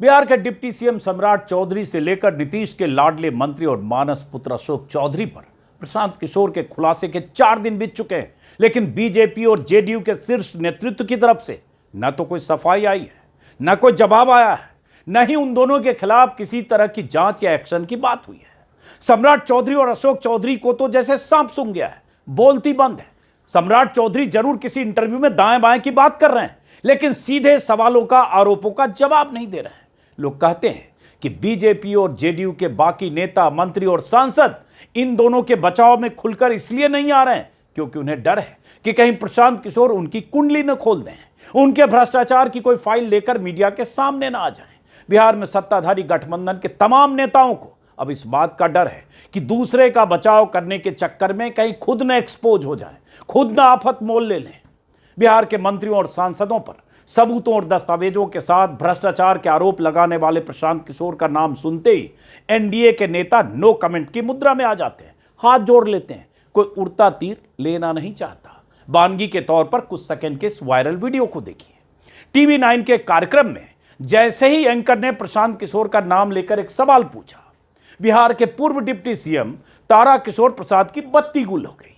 बिहार के deputy CM सम्राट चौधरी से लेकर नीतीश के लाडले मंत्री और मानस पुत्र अशोक चौधरी पर प्रशांत किशोर के खुलासे के 4 दिन बीत चुके हैं, लेकिन बीजेपी और जेडीयू के शीर्ष नेतृत्व की तरफ से न तो कोई सफाई आई है, न कोई जवाब आया है, न ही उन दोनों के खिलाफ किसी तरह की जांच या एक्शन की बात हुई है। सम्राट चौधरी और अशोक चौधरी को तो जैसे सांप सूंघ गया है, बोलती बंद है। सम्राट चौधरी जरूर किसी इंटरव्यू में दाएं बाएं की बात कर रहे हैं, लेकिन सीधे सवालों का, आरोपों का जवाब नहीं दे रहे हैं। लोग कहते हैं कि बीजेपी और जेडीयू के बाकी नेता, मंत्री और सांसद इन दोनों के बचाव में खुलकर इसलिए नहीं आ रहे हैं क्योंकि उन्हें डर है कि कहीं प्रशांत किशोर उनकी कुंडली न खोल दें, उनके भ्रष्टाचार की कोई फाइल लेकर मीडिया के सामने न आ जाएं। बिहार में सत्ताधारी गठबंधन के तमाम नेताओं को अब इस बात का डर है कि दूसरे का बचाव करने के चक्कर में कहीं खुद न एक्सपोज हो जाए, खुद न आफत मोल ले लें। बिहार के मंत्रियों और सांसदों पर सबूतों और दस्तावेजों के साथ भ्रष्टाचार के आरोप लगाने वाले प्रशांत किशोर का नाम सुनते ही एनडीए के नेता नो कमेंट की मुद्रा में आ जाते हैं, हाथ जोड़ लेते हैं। कोई उड़ता तीर लेना नहीं चाहता। वानगी के तौर पर कुछ सेकंड के इस वायरल वीडियो को देखिए। टीवी 9 के कार्यक्रम में जैसे ही एंकर ने प्रशांत किशोर का नाम लेकर एक सवाल पूछा, बिहार के पूर्व डिप्टी सीएम तारा किशोर प्रसाद की बत्ती गुल हो गई।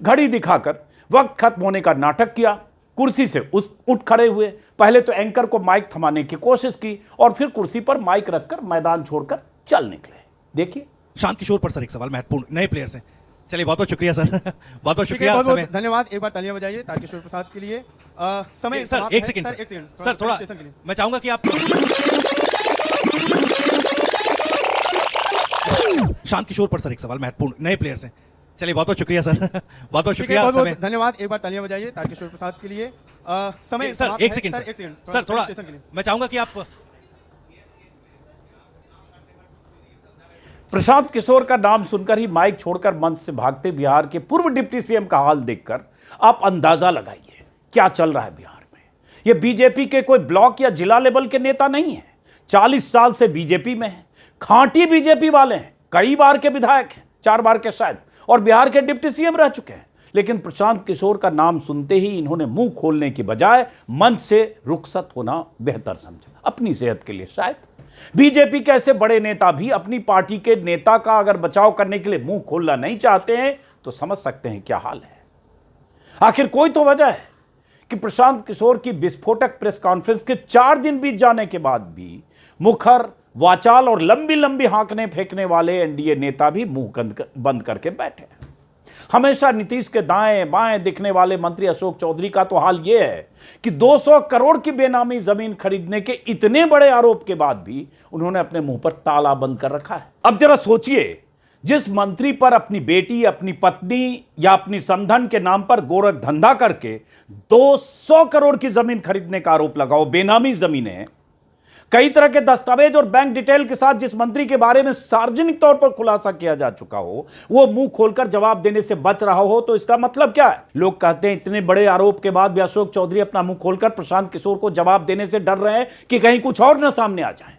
घड़ी दिखाकर वक्त खत्म होने का नाटक किया, कुर्सी से उठ खड़े हुए। पहले तो एंकर को माइक थमाने की कोशिश की और फिर कुर्सी पर माइक रखकर मैदान छोड़कर चल निकले। देखिए शांत किशोर पर सर एक सवाल महत्वपूर्ण, नए प्लेयर से। चलिए बहुत बहुत शुक्रिया सर, बहुत बहुत शुक्रिया, बहुत धन्यवाद। एक बार तालियां बजाइए तारकिशोर प्रसाद के लिए। समय सर एक सेकंड सर थोड़ा मैं चाहूंगा कि आप शांत किशोर पर सर एक सवाल महत्वपूर्ण, नए प्लेयर से। चलिए बहुत बहुत शुक्रिया सर, बहुत बहुत शुक्रिया, बहुत धन्यवाद। एक बार तालियां बजाइए तारकिशोर प्रसाद के लिए। समय सर एक सेकंड सर थोड़ा मैं चाहूंगा कि आप प्रशांत किशोर का नाम सुनकर ही माइक छोड़कर मंच से भागते बिहार के पूर्व डिप्टी सीएम का हाल देखकर आप अंदाजा लगाइए क्या चल रहा है बिहार में। ये बीजेपी के कोई ब्लॉक या जिला लेवल के नेता नहीं है, 40 साल से बीजेपी में है, खांटी बीजेपी वाले हैं, कई बार के विधायक हैं, 4 बार के शायद, और बिहार के डिप्टी सीएम रह चुके हैं। लेकिन प्रशांत किशोर का नाम सुनते ही इन्होंने मुंह खोलने की बजाय मंच से रुखसत होना बेहतर समझा, अपनी सेहत के लिए शायद। बीजेपी के ऐसे बड़े नेता भी अपनी पार्टी के नेता का अगर बचाव करने के लिए मुंह खोलना नहीं चाहते हैं तो समझ सकते हैं क्या हाल है। आखिर कोई तो वजह है कि प्रशांत किशोर की विस्फोटक प्रेस कॉन्फ्रेंस के 4 दिन बीत जाने के बाद भी मुखर, वाचाल और लंबी लंबी हांकने फेंकने वाले एनडीए नेता भी मुंह बंद करके बैठे हैं। हमेशा नीतीश के दाएं बाएं दिखने वाले मंत्री अशोक चौधरी का तो हाल यह है कि 200 करोड़ की बेनामी जमीन खरीदने के इतने बड़े आरोप के बाद भी उन्होंने अपने मुंह पर ताला बंद कर रखा है। अब जरा सोचिए, जिस मंत्री पर अपनी बेटी, अपनी पत्नी या अपनी समधन के नाम पर गोरख धंधा करके 200 करोड़ की जमीन खरीदने का आरोप लगाओ, बेनामी जमीनें, कई तरह के दस्तावेज और बैंक डिटेल के साथ जिस मंत्री के बारे में सार्वजनिक तौर पर खुलासा किया जा चुका हो, वो मुंह खोलकर जवाब देने से बच रहा हो, तो इसका मतलब क्या है? लोग कहते हैं इतने बड़े आरोप के बाद भी अशोक चौधरी अपना मुंह खोलकर प्रशांत किशोर को जवाब देने से डर रहे हैं कि कहीं कुछ और न सामने आ जाए।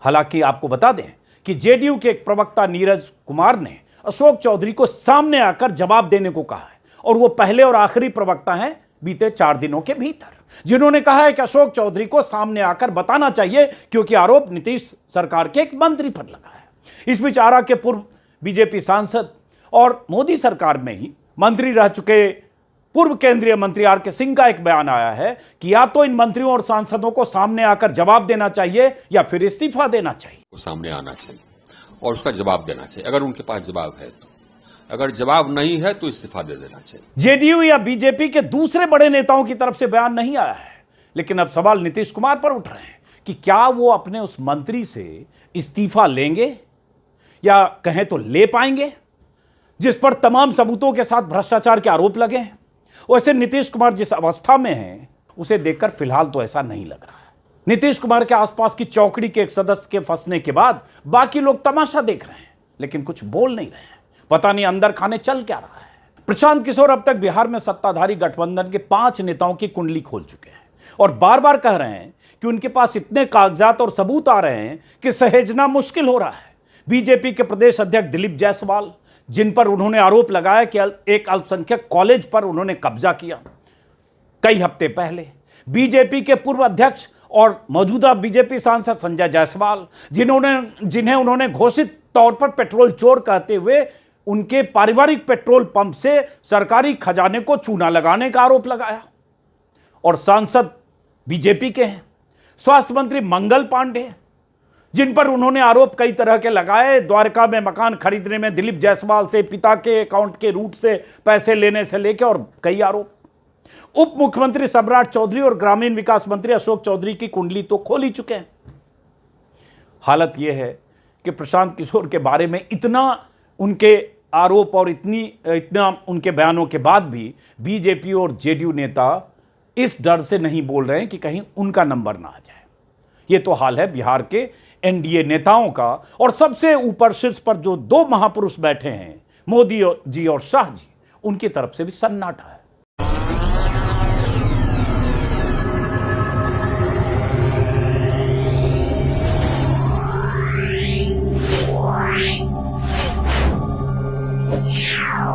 हालांकि आपको बता दें कि जेडीयू के एक प्रवक्ता नीरज कुमार ने अशोक चौधरी को सामने आकर जवाब देने को कहा है, और वो पहले और आखिरी प्रवक्ता हैं बीते 4 दिनों के भीतर जिन्होंने कहा है कि अशोक चौधरी को सामने आकर बताना चाहिए, क्योंकि आरोप नीतीश सरकार के एक मंत्री पर लगा है। इस बीच आरा के पूर्व बीजेपी सांसद और मोदी सरकार में ही मंत्री रह चुके पूर्व केंद्रीय मंत्री आर के सिंह का एक बयान आया है कि या तो इन मंत्रियों और सांसदों को सामने आकर जवाब देना चाहिए या फिर इस्तीफा देना चाहिए। सामने आना चाहिए और उसका जवाब देना चाहिए, अगर उनके पास जवाब है तो। अगर जवाब नहीं है तो इस्तीफा दे देना चाहिए। जेडीयू या बीजेपी के दूसरे बड़े नेताओं की तरफ से बयान नहीं आया है, लेकिन अब सवाल नीतीश कुमार पर उठ रहे हैं कि क्या वो अपने उस मंत्री से इस्तीफा लेंगे या कहें तो ले पाएंगे जिस पर तमाम सबूतों के साथ भ्रष्टाचार के आरोप लगे हैं। वैसे नीतीश कुमार जिस अवस्था में हैं उसे देखकर फिलहाल तो ऐसा नहीं लग रहा है। नीतीश कुमार के आसपास की चौकड़ी के एक सदस्य के फंसने के बाद बाकी लोग तमाशा देख रहे हैं, लेकिन कुछ बोल नहीं रहे हैं। पता नहीं अंदर खाने चल क्या रहा है। प्रशांत किशोर अब तक बिहार में सत्ताधारी गठबंधन के 5 नेताओं की कुंडली खोल चुके हैं और बार बार कह रहे हैं कि उनके पास इतने कागजात और सबूत आ रहे हैं कि सहेजना मुश्किल हो रहा है। बीजेपी के प्रदेश अध्यक्ष दिलीप जायसवाल, जिन पर उन्होंने आरोप लगाया कि एक अल्पसंख्यक कॉलेज पर उन्होंने कब्जा किया। कई हफ्ते पहले बीजेपी के पूर्व अध्यक्ष और मौजूदा बीजेपी सांसद संजय जायसवाल, जिन्हें उन्होंने घोषित तौर पर पेट्रोल चोर कहते हुए उनके पारिवारिक पेट्रोल पंप से सरकारी खजाने को चूना लगाने का आरोप लगाया। और सांसद बीजेपी के हैं, स्वास्थ्य मंत्री मंगल पांडे, जिन पर उन्होंने आरोप कई तरह के लगाए, द्वारका में मकान खरीदने में दिलीप जायसवाल से पिता के अकाउंट के रूट से पैसे लेने से लेकर और कई आरोप। उप मुख्यमंत्री सम्राट चौधरी और ग्रामीण विकास मंत्री अशोक चौधरी की कुंडली तो खोल ही चुके हैं। हालत यह है कि प्रशांत किशोर के बारे में इतना उनके आरोप और इतना उनके बयानों के बाद भी बीजेपी और जेडीयू नेता इस डर से नहीं बोल रहे हैं कि कहीं उनका नंबर ना आ जाए। ये तो हाल है बिहार के एनडीए नेताओं का। और सबसे ऊपर शीर्ष पर जो दो महापुरुष बैठे हैं, मोदी जी और शाह जी, उनकी तरफ से भी सन्नाटा है। Yeah.